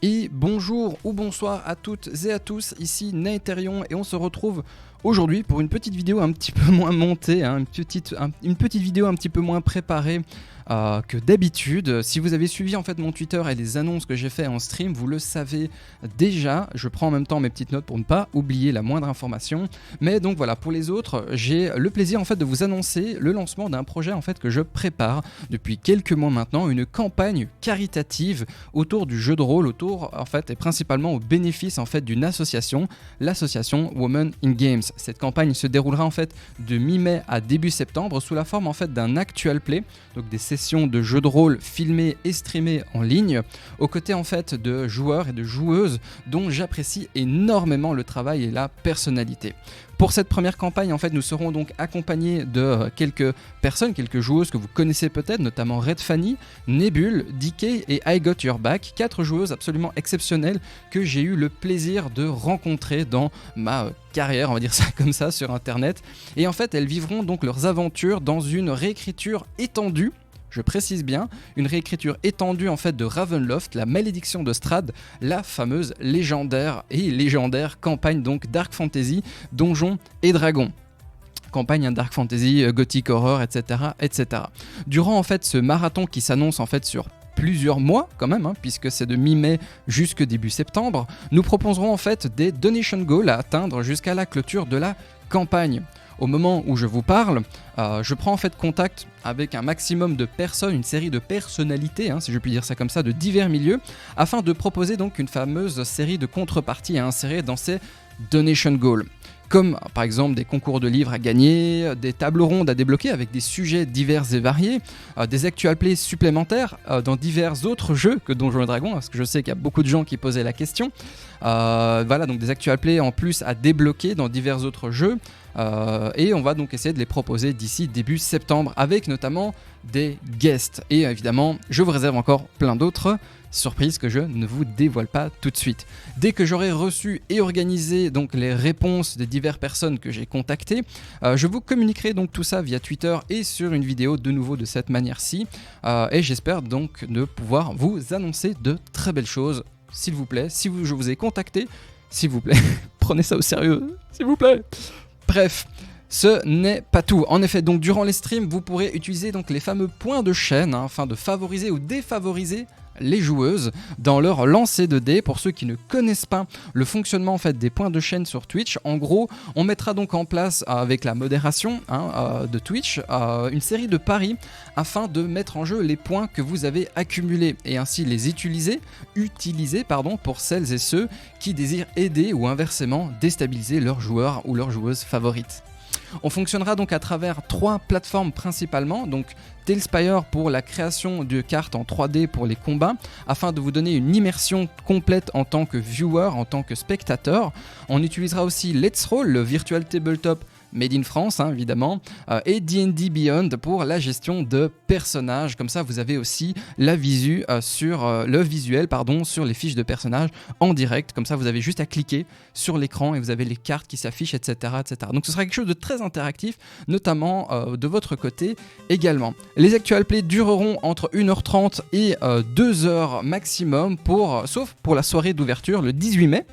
Et bonjour ou bonsoir à toutes et à tous, ici Naetherion et on se retrouve aujourd'hui pour une petite vidéo un petit peu moins montée, hein, une petite vidéo un petit peu moins préparée que d'habitude. Si vous avez suivi en fait mon Twitter et les annonces que j'ai fait en stream, vous le savez déjà. Je prends en même temps mes petites notes pour ne pas oublier la moindre information. Mais donc voilà, pour les autres, j'ai le plaisir en fait de vous annoncer le lancement d'un projet en fait que je prépare depuis quelques mois maintenant, une campagne caritative autour du jeu de rôle, autour en fait et principalement au bénéfice en fait d'une association, l'association Women in Games. Cette campagne se déroulera en fait de mi-mai à début septembre sous la forme en fait d'un actual play, donc des sessions de jeux de rôle filmées et streamées en ligne, aux côtés en fait de joueurs et de joueuses dont j'apprécie énormément le travail et la personnalité. Pour cette première campagne, en fait, nous serons donc accompagnés de quelques personnes, quelques joueuses que vous connaissez peut-être, notamment Red Fanny, Nebule, DK et I Got Your Back, 4 joueuses absolument exceptionnelles que j'ai eu le plaisir de rencontrer dans ma carrière, on va dire ça comme ça, sur internet. Et en fait, elles vivront donc leurs aventures dans une réécriture étendue. Je précise bien, une réécriture étendue en fait de Ravenloft, la malédiction de Strahd, la fameuse légendaire campagne donc Dark Fantasy, Donjons et Dragons. Campagne Dark Fantasy, Gothic Horror, etc., etc. Durant en fait ce marathon qui s'annonce en fait sur plusieurs mois quand même, hein, puisque c'est de mi-mai jusque début septembre, nous proposerons en fait des donation goals à atteindre jusqu'à la clôture de la campagne. Au moment où je vous parle, je prends en fait contact avec un maximum de personnes, une série de personnalités, si je puis dire ça comme ça, de divers milieux, afin de proposer donc une fameuse série de contreparties à insérer dans ces donation goals. Comme par exemple des concours de livres à gagner, des tables rondes à débloquer avec des sujets divers et variés, des actual plays supplémentaires dans divers autres jeux que Donjons et Dragons, parce que je sais qu'il y a beaucoup de gens qui posaient la question. Voilà, donc des actual plays en plus à débloquer dans divers autres jeux. Et on va donc essayer de les proposer d'ici début septembre avec notamment des guests. Et évidemment, je vous réserve encore plein d'autres surprises que je ne vous dévoile pas tout de suite. Dès que j'aurai reçu et organisé donc les réponses des diverses personnes que j'ai contactées, je vous communiquerai donc tout ça via Twitter et sur une vidéo de nouveau de cette manière-ci. Et j'espère donc de pouvoir vous annoncer de très belles choses. S'il vous plaît, je vous ai contacté, s'il vous plaît, prenez ça au sérieux, s'il vous plaît. Bref, ce n'est pas tout. En effet, donc durant les streams, vous pourrez utiliser donc les fameux points de chaîne afin de favoriser ou défavoriser les joueuses dans leur lancer de dés. Pour ceux qui ne connaissent pas le fonctionnement en fait des points de chaîne sur Twitch, en gros, on mettra donc en place avec la modération de Twitch une série de paris afin de mettre en jeu les points que vous avez accumulés et ainsi les utiliser pour celles et ceux qui désirent aider ou inversement déstabiliser leur joueur ou leur joueuse favorite. On fonctionnera donc à travers 3 plateformes principalement, donc Talespire pour la création de cartes en 3D pour les combats, afin de vous donner une immersion complète en tant que viewer, en tant que spectateur. On utilisera aussi Let's Roll, le virtual tabletop Made in France, évidemment, et D&D Beyond pour la gestion de personnages. Comme ça, vous avez aussi la visu sur le visuel, sur les fiches de personnages en direct. Comme ça, vous avez juste à cliquer sur l'écran et vous avez les cartes qui s'affichent, etc., etc. Donc, ce sera quelque chose de très interactif, notamment de votre côté également. Les actual plays dureront entre 1h30 et 2h maximum, sauf pour la soirée d'ouverture le 18 mai.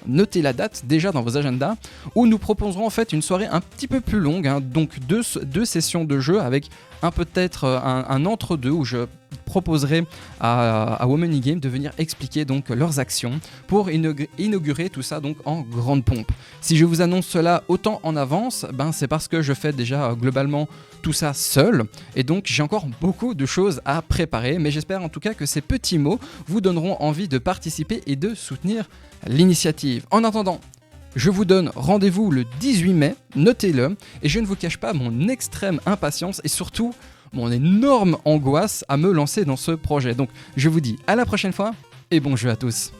Notez la date déjà dans vos agendas, où nous proposerons en fait une soirée un petit peu plus longue, donc deux sessions de jeu avec peut-être un entre-deux où je proposerai à Women in Game de venir expliquer donc leurs actions pour inaugurer tout ça donc en grande pompe. Si je vous annonce cela autant en avance, c'est parce que je fais déjà globalement tout ça seul et donc j'ai encore beaucoup de choses à préparer, mais j'espère en tout cas que ces petits mots vous donneront envie de participer et de soutenir l'initiative. En attendant, je vous donne rendez-vous le 18 mai, notez-le, et je ne vous cache pas mon extrême impatience et surtout mon énorme angoisse à me lancer dans ce projet. Donc je vous dis à la prochaine fois et bon jeu à tous.